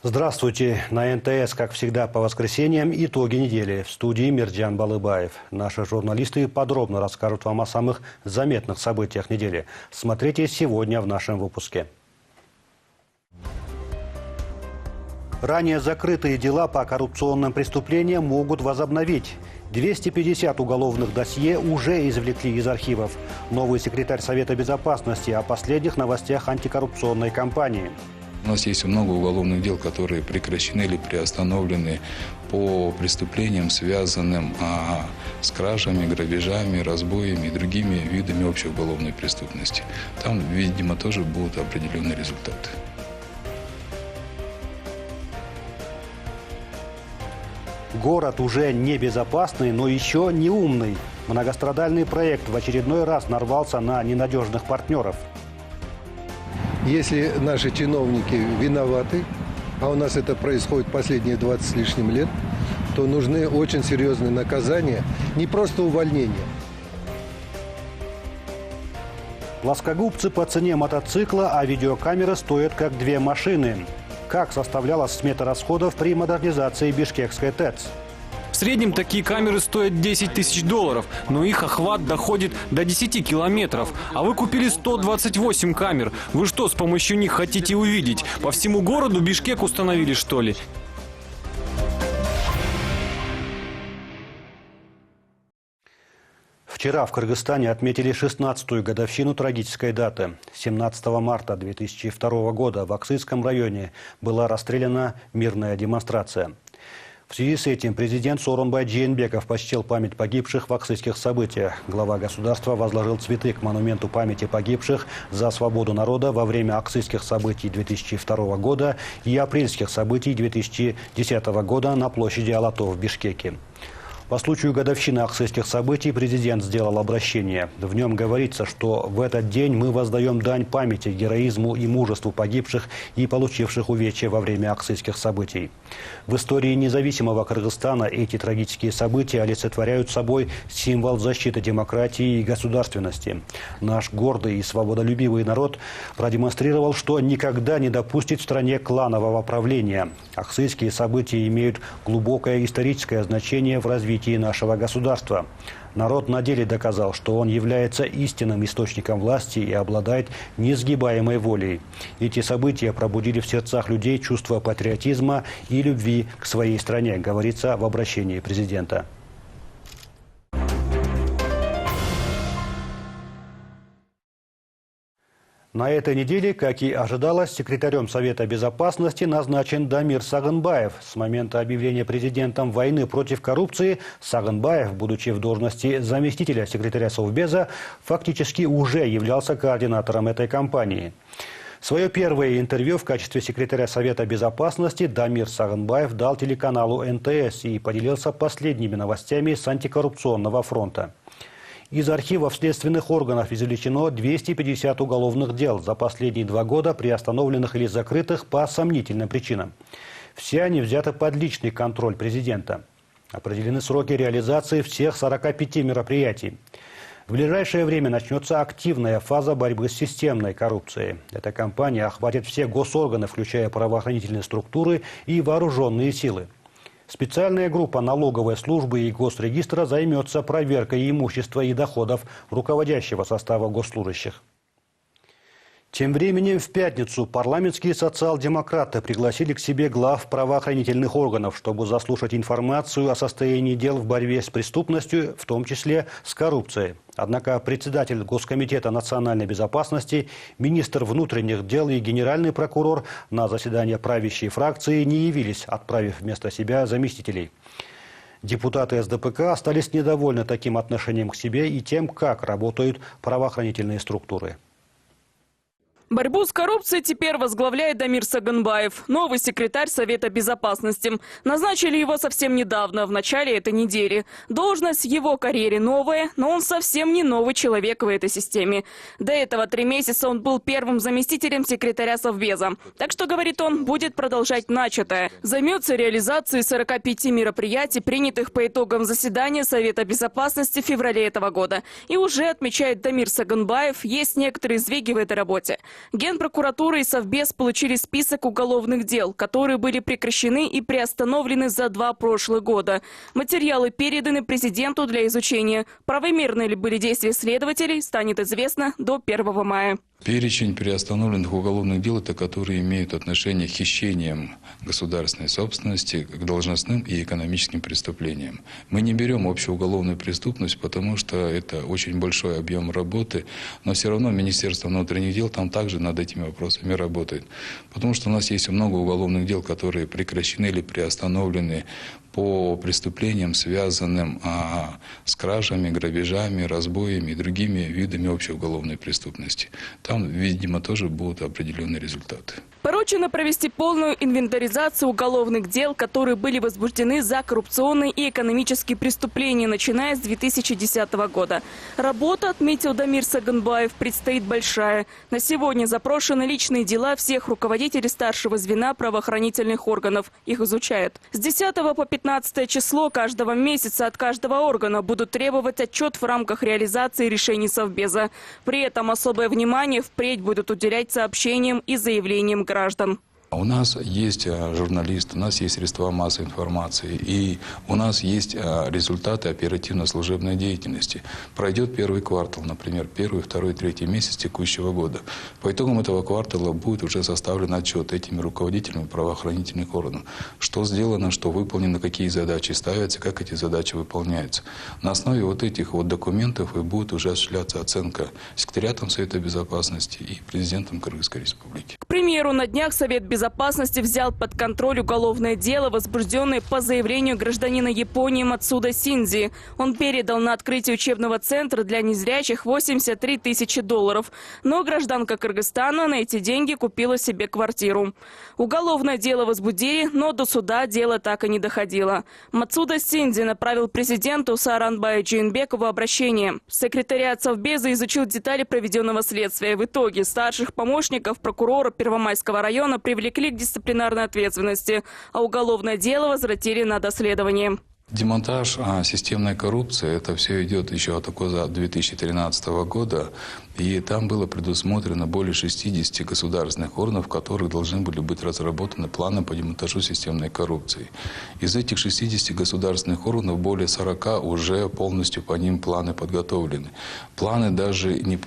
Здравствуйте. На НТС, как всегда, по воскресеньям итоги недели. В студии Мирджан Балыбаев. Наши журналисты подробно расскажут вам о самых заметных событиях недели. Смотрите сегодня в нашем выпуске. Ранее закрытые дела по коррупционным преступлениям могут возобновить. 250 уголовных досье уже извлекли из архивов. Новый секретарь Совета Безопасности о последних новостях антикоррупционной кампании. У нас есть много уголовных дел, которые прекращены или приостановлены по преступлениям, связанным с кражами, грабежами, разбоями и другими видами общей уголовной преступности. Там, видимо, тоже будут определенные результаты. Город уже не безопасный, но еще не умный. Многострадальный проект в очередной раз нарвался на ненадежных партнеров. Если наши чиновники виноваты, а у нас это происходит последние 20 с лишним лет, то нужны очень серьезные наказания, не просто увольнение. Плоскогубцы по цене мотоцикла, а видеокамеры стоят как две машины. Как составлялась смета расходов при модернизации Бишкекской ТЭЦ? В среднем такие камеры стоят $10 тысяч, но их охват доходит до 10 километров. А вы купили 128 камер. Вы что, с помощью них хотите увидеть? По всему городу Бишкек установили, что ли? Вчера в Кыргызстане отметили 16-ю годовщину трагической даты. 17 марта 2002 года в Аксайском районе была расстреляна мирная демонстрация. В связи с этим президент Сооронбай Джейнбеков почтил память погибших в аксайских событиях. Глава государства возложил цветы к монументу памяти погибших за свободу народа во время аксайских событий 2002 года и апрельских событий 2010 года на площади Алато в Бишкеке. По случаю годовщины аксайских событий президент сделал обращение. В нем говорится, что в этот день мы воздаем дань памяти, героизму и мужеству погибших и получивших увечья во время аксайских событий. В истории независимого Кыргызстана эти трагические события олицетворяют собой символ защиты демократии и государственности. Наш гордый и свободолюбивый народ продемонстрировал, что никогда не допустит в стране кланового правления. Аксайские события имеют глубокое историческое значение в развитии нашего государства. Народ на деле доказал, что он является истинным источником власти и обладает несгибаемой волей. Эти события пробудили в сердцах людей чувство патриотизма и любви к своей стране, говорится в обращении президента. На этой неделе, как и ожидалось, секретарем Совета Безопасности назначен Дамир Сагынбаев. С момента объявления президентом войны против коррупции Сагынбаев, будучи в должности заместителя секретаря Совбеза, фактически уже являлся координатором этой кампании. Свое первое интервью в качестве секретаря Совета Безопасности Дамир Сагынбаев дал телеканалу НТС и поделился последними новостями с антикоррупционного фронта. Из архивов следственных органов извлечено 250 уголовных дел за последние 2 года, приостановленных или закрытых по сомнительным причинам. Все они взяты под личный контроль президента. Определены сроки реализации всех 45 мероприятий. В ближайшее время начнется активная фаза борьбы с системной коррупцией. Эта кампания охватит все госорганы, включая правоохранительные структуры и вооруженные силы. Специальная группа налоговой службы и госрегистра займется проверкой имущества и доходов руководящего состава госслужащих. Тем временем в пятницу парламентские социал-демократы пригласили к себе глав правоохранительных органов, чтобы заслушать информацию о состоянии дел в борьбе с преступностью, в том числе с коррупцией. Однако председатель Госкомитета национальной безопасности, министр внутренних дел и генеральный прокурор на заседание правящей фракции не явились, отправив вместо себя заместителей. Депутаты СДПК остались недовольны таким отношением к себе и тем, как работают правоохранительные структуры. Борьбу с коррупцией теперь возглавляет Дамир Сагынбаев, новый секретарь Совета Безопасности. Назначили его совсем недавно, в начале этой недели. Должность в его карьере новая, но он совсем не новый человек в этой системе. До этого 3 месяца он был первым заместителем секретаря Совбеза. Так что, говорит он, будет продолжать начатое. Займется реализацией 45 мероприятий, принятых по итогам заседания Совета Безопасности в феврале этого года. И уже, отмечает Дамир Сагынбаев, есть некоторые сдвиги в этой работе. Генпрокуратура и Совбез получили список уголовных дел, которые были прекращены и приостановлены за 2 прошлых года. Материалы переданы президенту для изучения. Правомерны ли были действия следователей, станет известно до 1 мая. Перечень приостановленных уголовных дел – это которые имеют отношение к хищениям государственной собственности, к должностным и экономическим преступлениям. Мы не берем общую уголовную преступность, потому что это очень большой объем работы, но все равно Министерство внутренних дел там также над этими вопросами работает. Потому что у нас есть много уголовных дел, которые прекращены или приостановлены по преступлениям, связанным с кражами, грабежами, разбоями и другими видами общей уголовной преступности. Там, видимо, тоже будут определенные результаты. Поручено провести полную инвентаризацию уголовных дел, которые были возбуждены за коррупционные и экономические преступления, начиная с 2010 года. Работа, отметил Дамир Саганбаев, предстоит большая. На сегодня запрошены личные дела всех руководителей старшего звена правоохранительных органов. Их изучают. С 10 по 15 число каждого месяца от каждого органа будут требовать отчет в рамках реализации решений Совбеза. При этом особое внимание впредь будут уделять сообщениям и заявлениям граждан. У нас есть журналисты, у нас есть средства массовой информации, и у нас есть результаты оперативно-служебной деятельности. Пройдет первый квартал, например, первый, второй, третий месяц текущего года. По итогам этого квартала будет уже составлен отчет этими руководителями правоохранительных органов. Что сделано, что выполнено, какие задачи ставятся, как эти задачи выполняются. На основе вот этих вот документов и будет уже осуществляться оценка секретариатом Совета Безопасности и президентом Кыргызской Республики. К примеру, на днях Совет Безопасности взял под контроль уголовное дело, возбужденное по заявлению гражданина Японии Мацуда Синдзи. Он передал на открытие учебного центра для незрячих 83 тысячи долларов. Но гражданка Кыргызстана на эти деньги купила себе квартиру. Уголовное дело возбудили, но до суда дело так и не доходило. Мацуда Синдзи направил президенту Сооронбаю Жээнбекову обращение. Секретариат Совбеза изучил детали проведенного следствия. В итоге старших помощников прокурора Первомайского района привлекли к дисциплинарной ответственности, а уголовное дело возвратили на доследование. Демонтаж системной коррупции, это все идет еще от ОКОЗа 2013 года. И там было предусмотрено более 60 государственных органов, в которых должны были быть разработаны планы по демонтажу системной коррупции. Из этих 60 государственных органов более 40 уже полностью по ним планы подготовлены. Планы даже не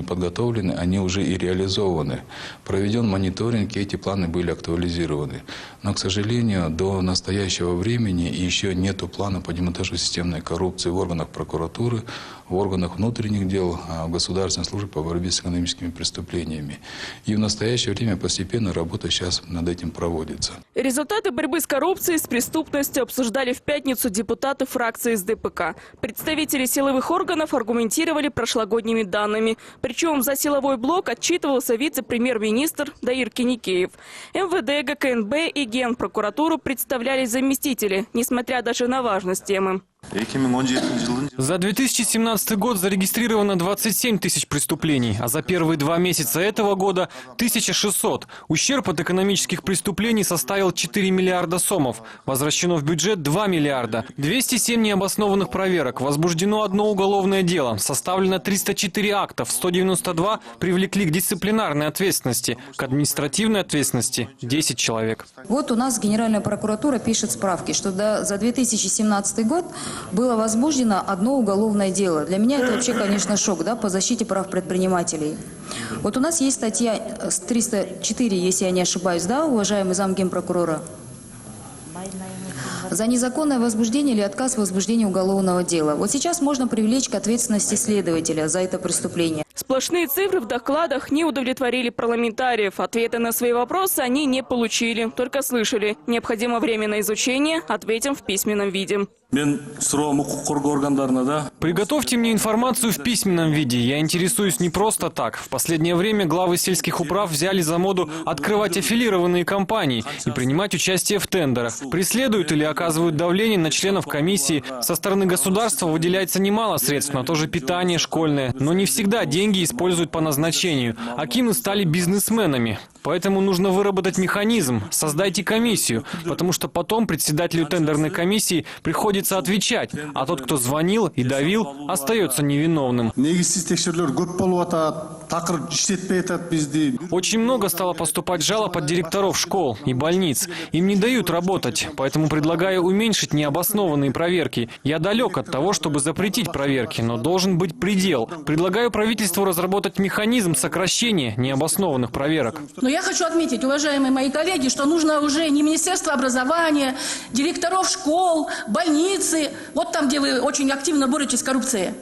подготовлены, они уже и реализованы. Проведен мониторинг, и эти планы были актуализированы. Но, к сожалению, до настоящего времени еще нет плана по демонтажу системной коррупции в органах прокуратуры, в органах внутренних дел, в Государственной службе по борьбе с экономическими преступлениями. И в настоящее время постепенно работа сейчас над этим проводится. Результаты борьбы с коррупцией, с преступностью обсуждали в пятницу депутаты фракции СДПК. Представители силовых органов аргументировали прошлогодними данными. Причем за силовой блок отчитывался вице-премьер-министр Даир Кеникеев. МВД, ГКНБ и Генпрокуратуру представляли заместители, несмотря даже на важность темы. За 2017 год зарегистрировано 27 тысяч преступлений, а за первые 2 месяца этого года 1600. Ущерб от экономических преступлений составил 4 миллиарда сомов. Возвращено в бюджет 2 миллиарда. 207 необоснованных проверок. Возбуждено 1 уголовное дело. Составлено 304 актов. 192 привлекли к дисциплинарной ответственности. К административной ответственности 10 человек. Вот у нас Генеральная прокуратура пишет справки, что за 2017 год было возбуждено 1 уголовное дело. Для меня это вообще, конечно, шок, да, по защите прав предпринимателей. Вот у нас есть статья 304, если я не ошибаюсь, да, уважаемый замгенпрокурора? За незаконное возбуждение или отказ в возбуждении уголовного дела. Вот сейчас можно привлечь к ответственности следователя за это преступление. Сплошные цифры в докладах не удовлетворили парламентариев. Ответы на свои вопросы они не получили, только слышали. Необходимо время на изучение, ответим в письменном виде. Приготовьте мне информацию в письменном виде. Я интересуюсь не просто так. В последнее время главы сельских управ взяли за моду открывать аффилированные компании и принимать участие в тендерах. Преследуют или оказывают давление на членов комиссии. Со стороны государства выделяется немало средств на то же питание школьное. Но не всегда деньги используют по назначению. Акимы стали бизнесменами. Поэтому нужно выработать механизм. Создайте комиссию. Потому что потом председателю тендерной комиссии приходится отвечать. А тот, кто звонил и давил, остается невиновным. Очень много стало поступать жалоб от директоров школ и больниц. Им не дают работать, поэтому предлагаю уменьшить необоснованные проверки. Я далек от того, чтобы запретить проверки, но должен быть предел. Предлагаю правительству разработать механизм сокращения необоснованных проверок. Но я хочу отметить, уважаемые мои коллеги, что нужно уже не Министерство образования, директоров школ, больницы, вот там, где вы очень активно боретесь с коррупцией.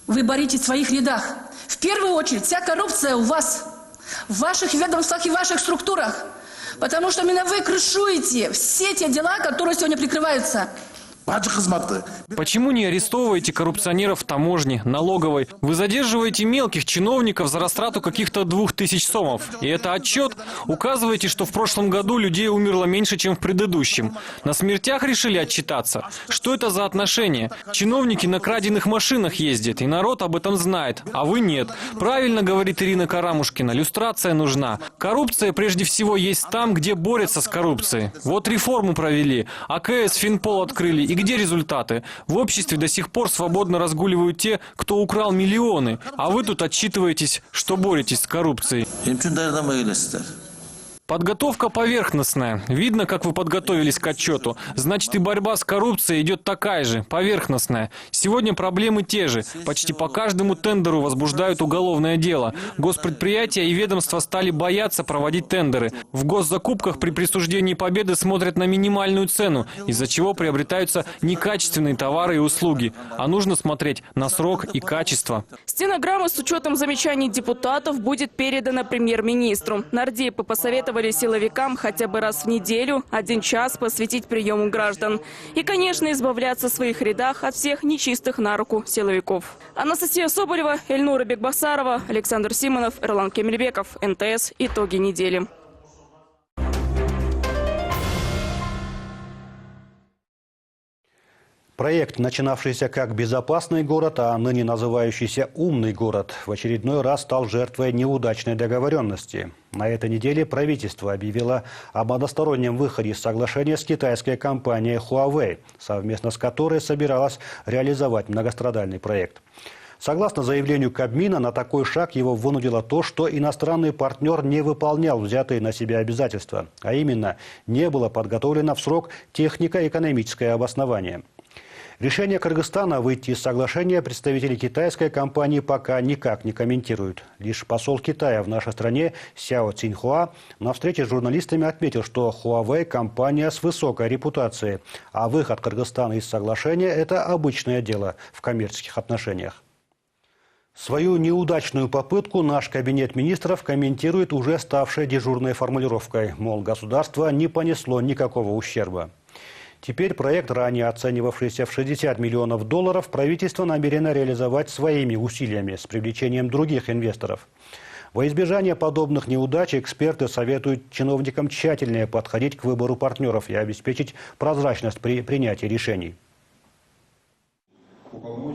Вы боретесь в своих рядах. В первую очередь, вся коррупция у вас, в ваших ведомствах и ваших структурах. Потому что именно вы крышуете все те дела, которые сегодня прикрываются. Почему не арестовываете коррупционеров в таможне, налоговой? Вы задерживаете мелких чиновников за растрату каких-то 2000 сомов. И это отчет? Указываете, что в прошлом году людей умерло меньше, чем в предыдущем. На смертях решили отчитаться? Что это за отношения? Чиновники на краденных машинах ездят, и народ об этом знает, а вы нет. Правильно говорит Ирина Карамушкина, люстрация нужна. Коррупция прежде всего есть там, где борются с коррупцией. Вот реформу провели, АКС, Финпол открыли. И где результаты? В обществе до сих пор свободно разгуливают те, кто украл миллионы. А вы тут отчитываетесь, что боретесь с коррупцией. Подготовка поверхностная. Видно, как вы подготовились к отчету. Значит, и борьба с коррупцией идет такая же, поверхностная. Сегодня проблемы те же. Почти по каждому тендеру возбуждают уголовное дело. Госпредприятия и ведомства стали бояться проводить тендеры. В госзакупках при присуждении победы смотрят на минимальную цену, из-за чего приобретаются некачественные товары и услуги. А нужно смотреть на срок и качество. Стенограмма с учетом замечаний депутатов будет передана премьер-министру. Нардепы посоветовали силовикам хотя бы раз в неделю 1 час посвятить приему граждан. И, конечно, избавляться в своих рядах от всех нечистых на руку силовиков. Анастасия Соболева, Эльнура Бекбасарова, Александр Симонов, Эрлан Кемельбеков, НТС. Итоги недели. Проект, начинавшийся как «Безопасный город», а ныне называющийся «Умный город», в очередной раз стал жертвой неудачной договоренности. На этой неделе правительство объявило об одностороннем выходе из соглашения с китайской компанией Huawei, совместно с которой собиралась реализовать многострадальный проект. Согласно заявлению Кабмина, на такой шаг его вынудило то, что иностранный партнер не выполнял взятые на себя обязательства, а именно не было подготовлено в срок технико-экономическое обоснование. Решение Кыргызстана выйти из соглашения представители китайской компании пока никак не комментируют. Лишь посол Китая в нашей стране Сяо Циньхуа на встрече с журналистами отметил, что Huawei – компания с высокой репутацией, а выход Кыргызстана из соглашения – это обычное дело в коммерческих отношениях. Свою неудачную попытку наш кабинет министров комментирует уже ставшей дежурной формулировкой, мол, государство не понесло никакого ущерба. Теперь проект, ранее оценивавшийся в $60 миллионов, правительство намерено реализовать своими усилиями с привлечением других инвесторов. Во избежание подобных неудач эксперты советуют чиновникам тщательнее подходить к выбору партнеров и обеспечить прозрачность при принятии решений.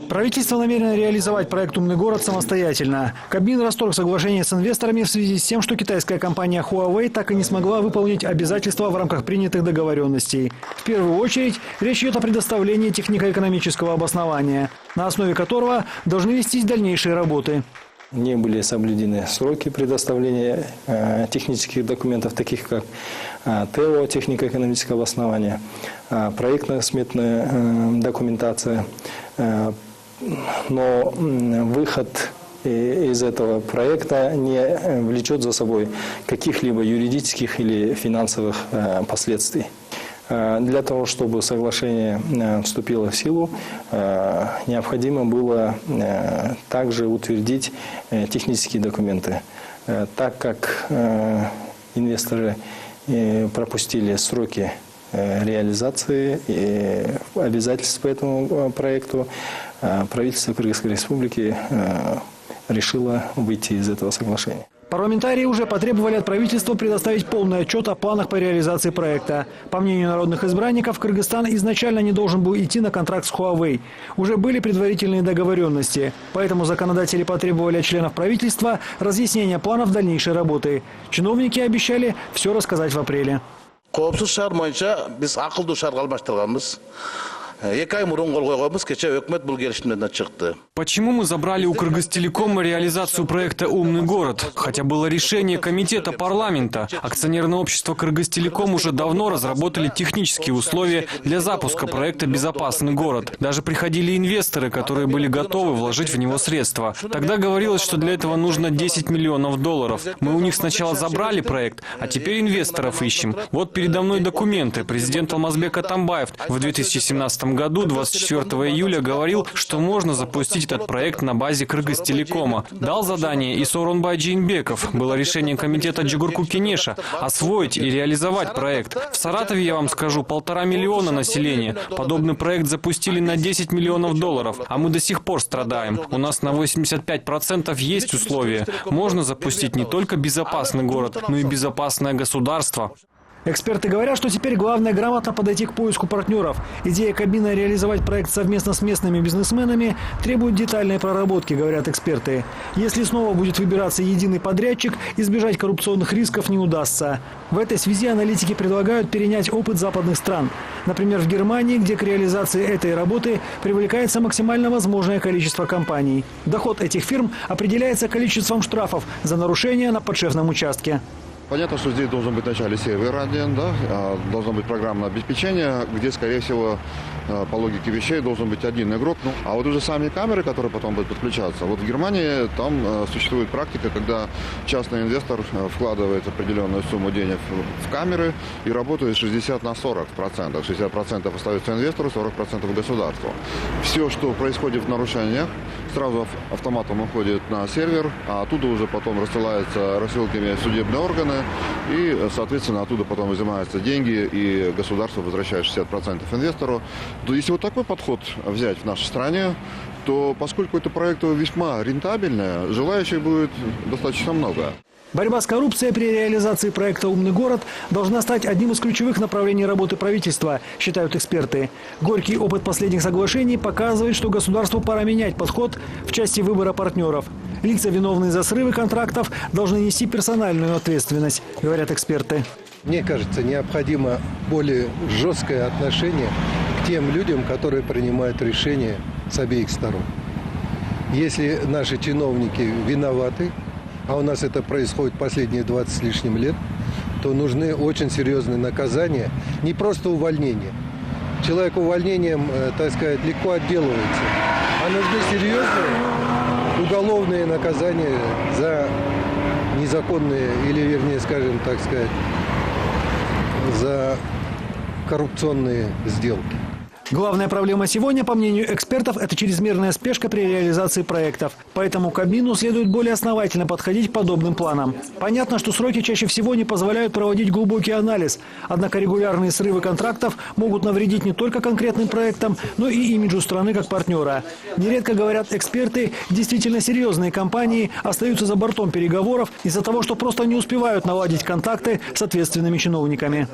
Правительство намерено реализовать проект «Умный город» самостоятельно. Кабмин расторг соглашение с инвесторами в связи с тем, что китайская компания Huawei так и не смогла выполнить обязательства в рамках принятых договоренностей. В первую очередь речь идет о предоставлении технико-экономического обоснования, на основе которого должны вестись дальнейшие работы. Не были соблюдены сроки предоставления технических документов, таких как ТЭО, технико-экономическое обоснование, проектно-сметная документация. Но выход из этого проекта не влечет за собой каких-либо юридических или финансовых последствий. Для того, чтобы соглашение вступило в силу, необходимо было также утвердить технические документы. Так как инвесторы пропустили сроки реализации и обязательств по этому проекту, правительство Кыргызской Республики решило выйти из этого соглашения. Парламентарии уже потребовали от правительства предоставить полный отчет о планах по реализации проекта. По мнению народных избранников, Кыргызстан изначально не должен был идти на контракт с Huawei. Уже были предварительные договоренности. Поэтому законодатели потребовали от членов правительства разъяснения планов дальнейшей работы. Чиновники обещали все рассказать в апреле. Почему мы забрали у Кыргызтелекома реализацию проекта «Умный город»? Хотя было решение комитета парламента. Акционерное общество Кыргызтелеком уже давно разработали технические условия для запуска проекта «Безопасный город». Даже приходили инвесторы, которые были готовы вложить в него средства. Тогда говорилось, что для этого нужно 10 миллионов долларов. Мы у них сначала забрали проект, а теперь инвесторов ищем. Вот передо мной документы. Президент Алмазбек Атамбаев в 2017 году, 24 июля, говорил, что можно запустить этот проект на базе Кыргызтелекома. Дал задание и Сооронбай Жээнбеков. Было решение комитета Джигурку Кенеша освоить и реализовать проект. В Саратове, я вам скажу, 1,5 миллиона населения. Подобный проект запустили на 10 миллионов долларов, а мы до сих пор страдаем. У нас на 85% есть условия. Можно запустить не только безопасный город, но и безопасное государство. Эксперты говорят, что теперь главное грамотно подойти к поиску партнеров. Идея Кабмина реализовать проект совместно с местными бизнесменами требует детальной проработки, говорят эксперты. Если снова будет выбираться единый подрядчик, избежать коррупционных рисков не удастся. В этой связи аналитики предлагают перенять опыт западных стран. Например, в Германии, где к реализации этой работы привлекается максимально возможное количество компаний. Доход этих фирм определяется количеством штрафов за нарушения на подшефном участке. Понятно, что здесь должен быть вначале сервер один, да, должно быть программное обеспечение, где, скорее всего, по логике вещей должен быть один игрок. А вот уже сами камеры, которые потом будут подключаться, вот в Германии там существует практика, когда частный инвестор вкладывает определенную сумму денег в камеры и работает 60 на 40%. 60% остается инвестору, 40% государству. Все, что происходит в нарушениях, сразу автоматом уходит на сервер, а оттуда уже потом рассылается рассылками судебные органы, и, соответственно, оттуда потом изымаются деньги, и государство возвращает 60% инвестору. То если вот такой подход взять в нашей стране, то поскольку это проект весьма рентабельный, желающих будет достаточно много. Борьба с коррупцией при реализации проекта «Умный город» должна стать одним из ключевых направлений работы правительства, считают эксперты. Горький опыт последних соглашений показывает, что государству пора менять подход в части выбора партнеров. Лица, виновные за срывы контрактов, должны нести персональную ответственность, говорят эксперты. Мне кажется, необходимо более жесткое отношение к тем людям, которые принимают решения с обеих сторон. Если наши чиновники виноваты, а у нас это происходит последние 20 с лишним лет, то нужны очень серьезные наказания, не просто увольнение. Человек увольнением, так сказать, легко отделывается, а нужны серьезные уголовные наказания за незаконные, или, вернее, скажем, так сказать, за коррупционные сделки. Главная проблема сегодня, по мнению экспертов, это чрезмерная спешка при реализации проектов. Поэтому Кабмину следует более основательно подходить к подобным планам. Понятно, что сроки чаще всего не позволяют проводить глубокий анализ. Однако регулярные срывы контрактов могут навредить не только конкретным проектам, но и имиджу страны как партнера. Нередко, говорят эксперты, действительно серьезные компании остаются за бортом переговоров из-за того, что просто не успевают наладить контакты с ответственными чиновниками.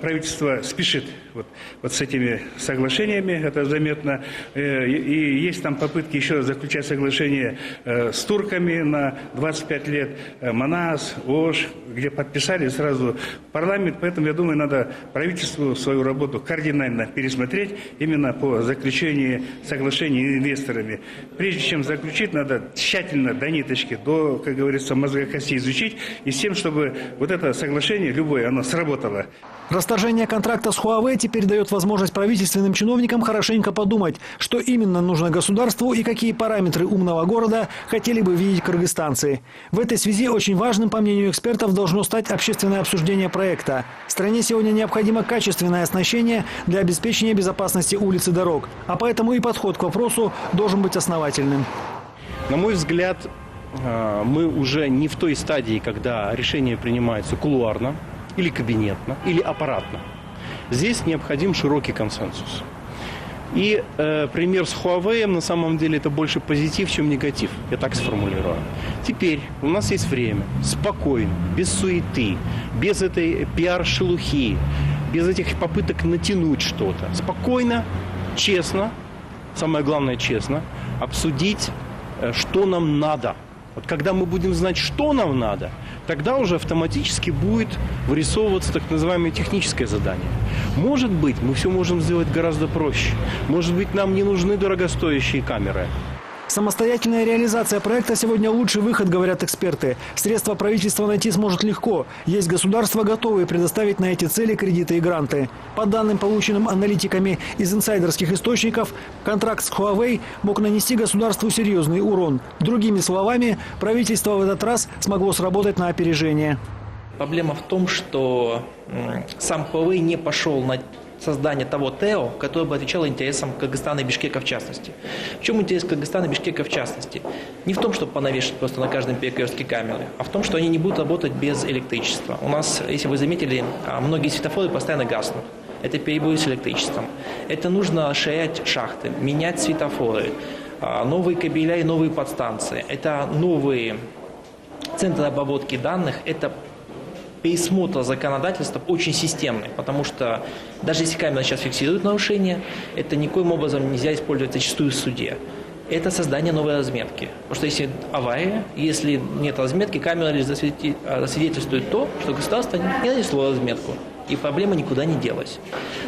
Правительство спешит вот с этими соглашениями, это заметно. И есть там попытки еще заключать соглашения с турками на 25 лет, МАНАС, ОШ, где подписали сразу парламент. Поэтому, я думаю, надо правительству свою работу кардинально пересмотреть именно по заключению соглашений с инвесторами. Прежде чем заключить, надо тщательно до ниточки, до, как говорится, мозга кости изучить, и с тем, чтобы вот это соглашение, любое, оно сработало. Расторжение контракта с Huawei теперь дает возможность правительственным чиновникам хорошенько подумать, что именно нужно государству и какие параметры умного города хотели бы видеть кыргызстанцы. В этой связи очень важным, по мнению экспертов, должно стать общественное обсуждение проекта. Стране сегодня необходимо качественное оснащение для обеспечения безопасности улиц и дорог. А поэтому и подход к вопросу должен быть основательным. На мой взгляд, мы уже не в той стадии, когда решение принимается кулуарно, или кабинетно, или аппаратно. Здесь необходим широкий консенсус. И пример с Huawei, на самом деле, это больше позитив, чем негатив. Я так сформулирую. Теперь у нас есть время спокойно, без суеты, без этой пиар-шелухи, без этих попыток натянуть что-то. Спокойно, честно, самое главное, честно, обсудить, что нам надо. Вот когда мы будем знать, что нам надо, тогда уже автоматически будет вырисовываться так называемое техническое задание. Может быть, мы все можем сделать гораздо проще. Может быть, нам не нужны дорогостоящие камеры. Самостоятельная реализация проекта сегодня лучший выход, говорят эксперты. Средства правительства найти сможет легко. Есть государства, готовые предоставить на эти цели кредиты и гранты. По данным, полученным аналитиками из инсайдерских источников, контракт с Huawei мог нанести государству серьезный урон. Другими словами, правительство в этот раз смогло сработать на опережение. Проблема в том, что сам Huawei не пошел на создание того ТЭО, которое бы отвечало интересам Кыргызстана и Бишкека в частности. В чем интерес Кыргызстана и Бишкека в частности? Не в том, чтобы понавешать просто на каждом перекрестке камеры, а в том, что они не будут работать без электричества. У нас, если вы заметили, многие светофоры постоянно гаснут. Это перебои с электричеством. Это нужно расширять шахты, менять светофоры, новые кабеля и новые подстанции. Это новые центры обработки данных, это пересмотр законодательства очень системный, потому что даже если камера сейчас фиксирует нарушение, это никоим образом нельзя использовать зачастую в суде. Это создание новой разметки. Потому что если авария, если нет разметки, камера лишь засвидетельствует то, что государство не нанесло разметку, и проблема никуда не делась.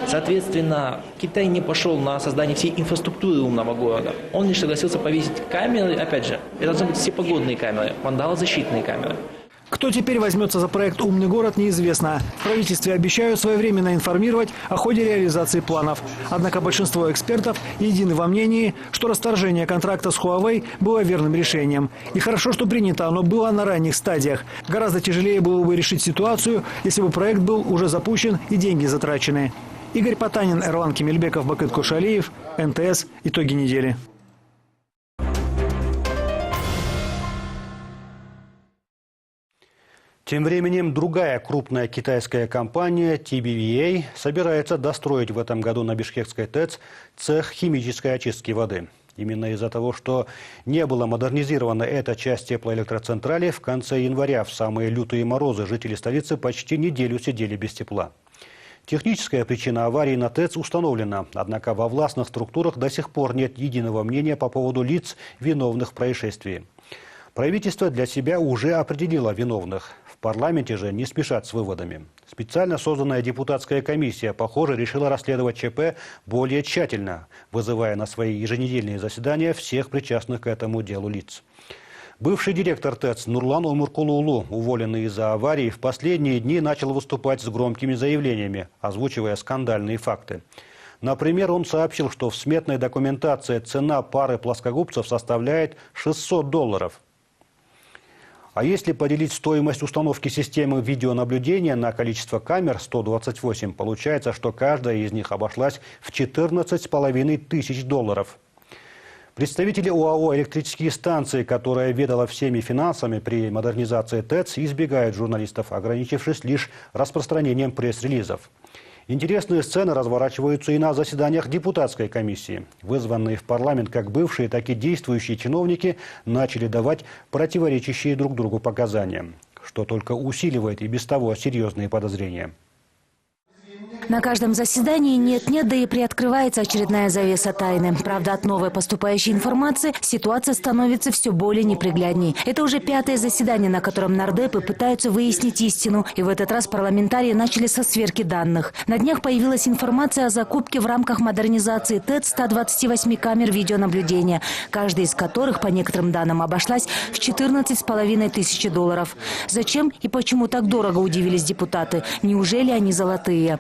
Соответственно, Китай не пошел на создание всей инфраструктуры умного города. Он лишь согласился повесить камеры, опять же, это должны быть всепогодные камеры, вандалозащитные камеры. Кто теперь возьмется за проект «Умный город» неизвестно. В правительстве обещают своевременно информировать о ходе реализации планов. Однако большинство экспертов едины во мнении, что расторжение контракта с Huawei было верным решением. И хорошо, что принято оно было на ранних стадиях. Гораздо тяжелее было бы решить ситуацию, если бы проект был уже запущен и деньги затрачены. Игорь Потанин, Эрлан Кемельбеков, Бакыт Кушалиев, НТС. Итоги недели. Тем временем другая крупная китайская компания TBVA собирается достроить в этом году на Бишкекской ТЭЦ цех химической очистки воды. Именно из-за того, что не была модернизирована эта часть теплоэлектроцентрали, в конце января в самые лютые морозы жители столицы почти неделю сидели без тепла. Техническая причина аварии на ТЭЦ установлена, однако во властных структурах до сих пор нет единого мнения по поводу лиц, виновных в происшествии. Правительство для себя уже определило виновных. В парламенте же не спешат с выводами. Специально созданная депутатская комиссия, похоже, решила расследовать ЧП более тщательно, вызывая на свои еженедельные заседания всех причастных к этому делу лиц. Бывший директор ТЭЦ Нурлан Омуркулулу, уволенный из-за аварии, в последние дни начал выступать с громкими заявлениями, озвучивая скандальные факты. Например, он сообщил, что в сметной документации цена пары плоскогубцев составляет $600. А если поделить стоимость установки системы видеонаблюдения на количество камер 128, получается, что каждая из них обошлась в $14,5 тысяч. Представители ОАО «Электрические станции», которая ведала всеми финансами при модернизации ТЭЦ, избегают журналистов, ограничившись лишь распространением пресс-релизов. Интересные сцены разворачиваются и на заседаниях депутатской комиссии. Вызванные в парламент как бывшие, так и действующие чиновники начали давать противоречащие друг другу показания, что только усиливает и без того серьезные подозрения. На каждом заседании нет-нет, да и приоткрывается очередная завеса тайны. Правда, от новой поступающей информации ситуация становится все более неприглядней. Это уже 5-е заседание, на котором нардепы пытаются выяснить истину. И в этот раз парламентарии начали со сверки данных. На днях появилась информация о закупке в рамках модернизации ТЭЦ 128 камер видеонаблюдения, каждая из которых, по некоторым данным, обошлась в $14,5 тысяч. Зачем и почему так дорого, удивились депутаты. Неужели они золотые?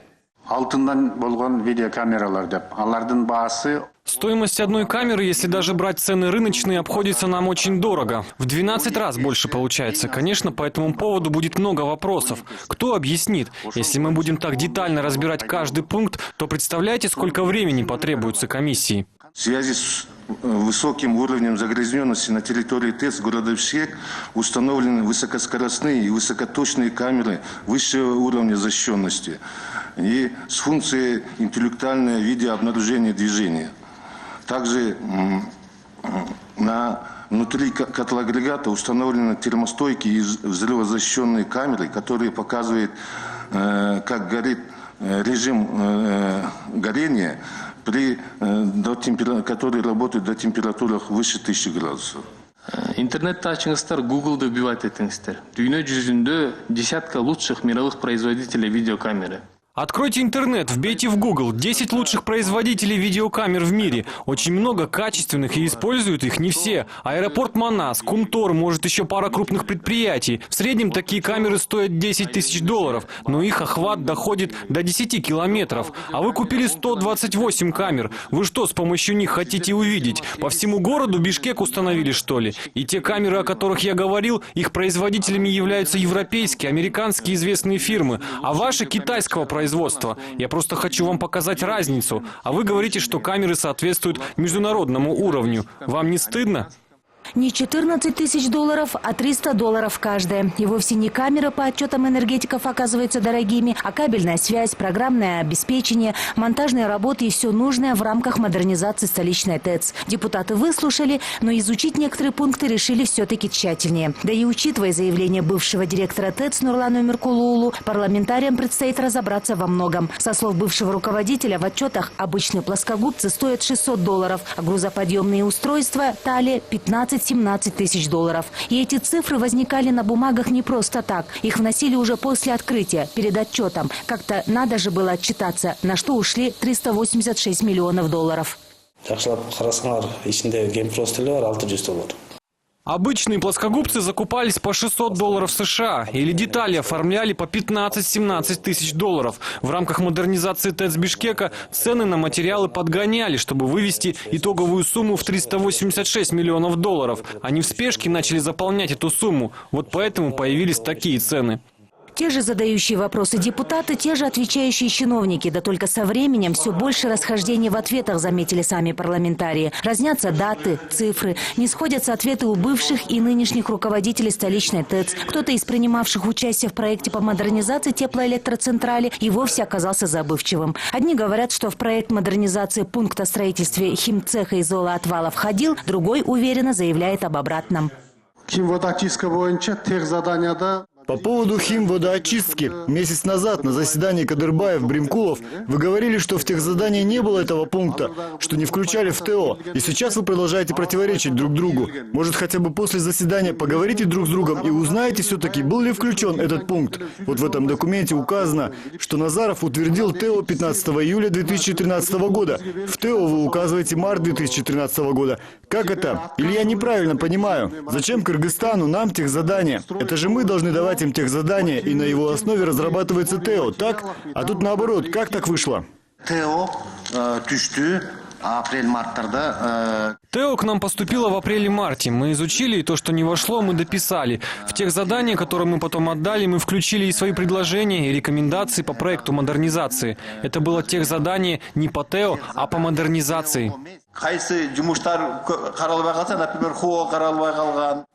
Стоимость одной камеры, если даже брать цены рыночные, обходится нам очень дорого. В 12 раз больше получается. Конечно, по этому поводу будет много вопросов. Кто объяснит? Если мы будем так детально разбирать каждый пункт, то представляете, сколько времени потребуется комиссии? В связи с высоким уровнем загрязненности на территории ТЭЦ города Бишкек установлены высокоскоростные и высокоточные камеры высшего уровня защищенности и с функцией интеллектуального видеообнаружения движения. Также внутри котлоагрегата установлены термостойкие и взрывозащищенные камеры, которые показывают, как горит режим горения, которые работают до температуры выше 1000 градусов. Интернетті ашыңыздар, Google'ды вбивать етіңіздер. Дүние жүзінде десятка лучших мировых производителей видеокамеры. Откройте интернет, вбейте в Google 10 лучших производителей видеокамер в мире. Очень много качественных и используют их не все. Аэропорт Манас, Кумтор, может еще пара крупных предприятий. В среднем такие камеры стоят 10 тысяч долларов, но их охват доходит до 10 километров. А вы купили 128 камер. Вы что, с помощью них хотите увидеть? По всему городу Бишкек установили, что ли? И те камеры, о которых я говорил, их производителями являются европейские, американские известные фирмы, а ваши китайского производства. Я просто хочу вам показать разницу. А вы говорите, что камеры соответствуют международному уровню. Вам не стыдно? Не 14 тысяч долларов, а 300 долларов каждая. И вовсе не камера по отчетам энергетиков оказывается дорогими, а кабельная связь, программное обеспечение, монтажные работы и все нужное в рамках модернизации столичной ТЭЦ. Депутаты выслушали, но изучить некоторые пункты решили все-таки тщательнее. Да и учитывая заявление бывшего директора ТЭЦ Нурлана Умеркулуулу, парламентариям предстоит разобраться во многом. Со слов бывшего руководителя, в отчетах обычные плоскогубцы стоят 600 долларов, а грузоподъемные устройства Тали 15-17 тысяч долларов. И эти цифры возникали на бумагах не просто так. Их вносили уже после открытия, перед отчетом. Как-то надо же было отчитаться, на что ушли 386 миллионов долларов. Обычные плоскогубцы закупались по 600 долларов США или детали оформляли по 15-17 тысяч долларов. В рамках модернизации ТЭЦ Бишкека цены на материалы подгоняли, чтобы вывести итоговую сумму в 386 миллионов долларов. Они в спешке начали заполнять эту сумму. Вот поэтому появились такие цены. Те же задающие вопросы депутаты, те же отвечающие чиновники. Да только со временем все больше расхождений в ответах, заметили сами парламентарии. Разнятся даты, цифры. Не сходятся ответы у бывших и нынешних руководителей столичной ТЭЦ. Кто-то из принимавших участие в проекте по модернизации теплоэлектроцентрали и вовсе оказался забывчивым. Одни говорят, что в проект модернизации пункта о строительстве химцеха и золоотвала входил, другой уверенно заявляет об обратном. По поводу химводоочистки. Месяц назад на заседании Кадырбаев-Бримкулов вы говорили, что в техзадании не было этого пункта, что не включали в ТО. И сейчас вы продолжаете противоречить друг другу. Может, хотя бы после заседания поговорите друг с другом и узнаете все-таки, был ли включен этот пункт. Вот в этом документе указано, что Назаров утвердил ТО 15 июля 2013 года. В ТО вы указываете март 2013 года. Как это? Или я неправильно понимаю? Зачем Кыргызстану нам техзадание? Это же мы должны давать им техзадание, и на его основе разрабатывается ТО, так? А тут наоборот, как так вышло? ТО түштү апрель-марттарда. ТО к нам поступило в апреле-марте. Мы изучили, и то, что не вошло, мы дописали. В тех заданиях, которые мы потом отдали, мы включили и свои предложения, и рекомендации по проекту модернизации. Это было тех задание не по ТО, а по модернизации.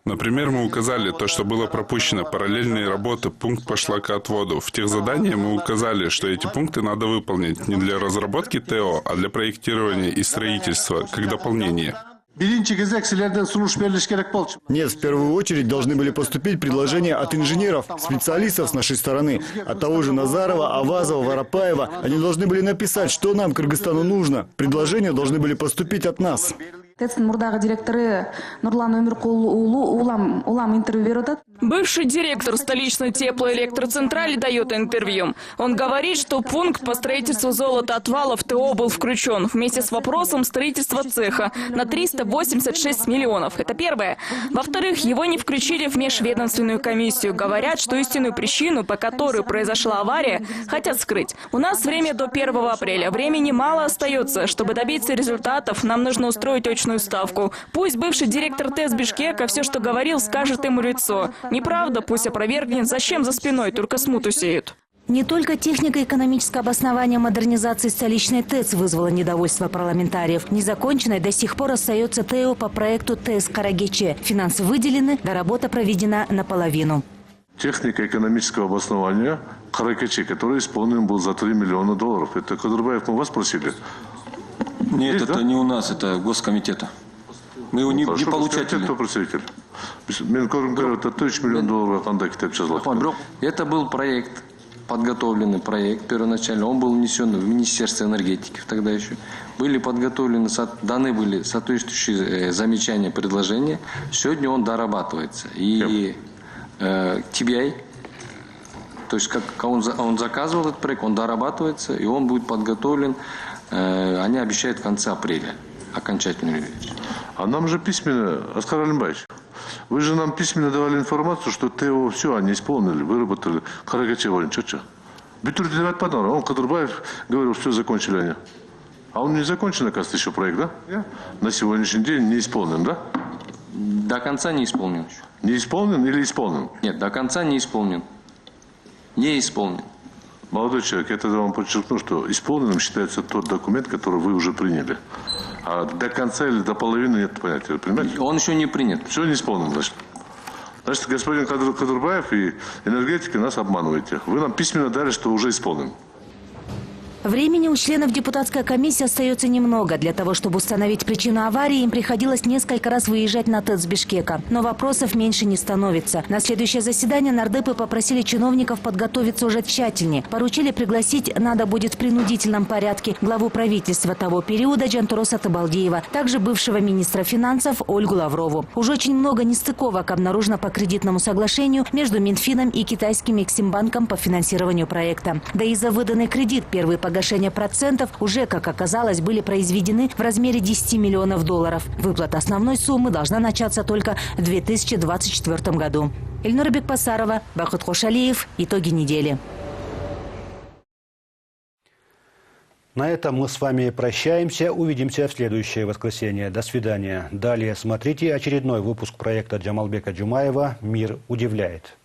Например, мы указали то, что было пропущено, параллельные работы, пункт по шлакоотводу. В тех заданиях мы указали, что эти пункты надо выполнить не для разработки ТО, а для проектирования и строительства, как дополнение. Нет, в первую очередь должны были поступить предложения от инженеров, специалистов с нашей стороны, от того же Назарова, Авазова, Воропаева. Они должны были написать, что нам, Кыргызстану, нужно. Предложения должны были поступить от нас. Бывший директор столичной теплоэлектроцентрали дает интервью. Он говорит, что пункт по строительству золотоотвала в ТО был включен вместе с вопросом строительства цеха на 386 миллионов. Это первое. Во-вторых, его не включили в межведомственную комиссию. Говорят, что истинную причину, по которой произошла авария, хотят скрыть. У нас время до 1 апреля. Времени мало остается. Чтобы добиться результатов, нам нужно устроить очную ставку. Пусть бывший директор ТЭЦ Бишкека все, что говорил, скажет ему в лицо. Неправда, пусть опровергнет. Зачем за спиной, только смуту сеют. Не только технико-экономическое обоснование модернизации столичной ТЭЦ вызвало недовольство парламентариев. Незаконченной до сих пор остается ТО по проекту ТЭС Карагече. Финансы выделены, да работа проведена наполовину. Технико-экономического обоснования Карагече, который исполнен был за 3 миллиона долларов. Это Кадырбаев, мы вас просили? Нет, есть, это да? Не у нас, это Госкомитета. Мы его не получатели. Кто представитель? Это 1000 миллион долларов, это был проект подготовленный проект первоначально, он был внесен в Министерство энергетики тогда еще. Были подготовлены, даны были соответствующие замечания, предложения. Сегодня он дорабатывается. И TBI, то есть как он заказывал этот проект, он дорабатывается, и он будет подготовлен, они обещают в конце апреля окончательную. А нам же письменно, Аскар Алимбаевич, вы же нам письменно давали информацию, что ТО все, они исполнили, выработали. Карагачева, что? Он, Кадырбаев, говорил, все закончили они. А он не закончен, оказывается, еще проект, да? На сегодняшний день не исполнен, да? До конца не исполнен еще. Не исполнен или исполнен? Нет, до конца не исполнен. Не исполнен. Молодой человек, я тогда вам подчеркну, что исполненным считается тот документ, который вы уже приняли. А до конца или до половины нет понятия, понимаете? Он еще не принят. Все не исполнен, значит. Значит, господин Кадырбаев и энергетики нас обманываете. Вы нам письменно дали, что уже исполнен. Времени у членов депутатской комиссии остается немного. Для того, чтобы установить причину аварии, им приходилось несколько раз выезжать на ТЭЦ Бишкека. Но вопросов меньше не становится. На следующее заседание нардепы попросили чиновников подготовиться уже тщательнее. Поручили пригласить, надо будет в принудительном порядке, главу правительства того периода Джантуроса Табалдиева, также бывшего министра финансов Ольгу Лаврову. Уже очень много нестыковок обнаружено по кредитному соглашению между Минфином и китайским Эксимбанком по финансированию проекта. Да и за выданный кредит первые погашение процентов уже, как оказалось, были произведены в размере 10 миллионов долларов. Выплата основной суммы должна начаться только в 2024 году. Эльнура Бекбасарова, Бахыт Хошалиев. Итоги недели. На этом мы с вами прощаемся. Увидимся в следующее воскресенье. До свидания. Далее смотрите очередной выпуск проекта Джамалбека Джумаева «Мир удивляет».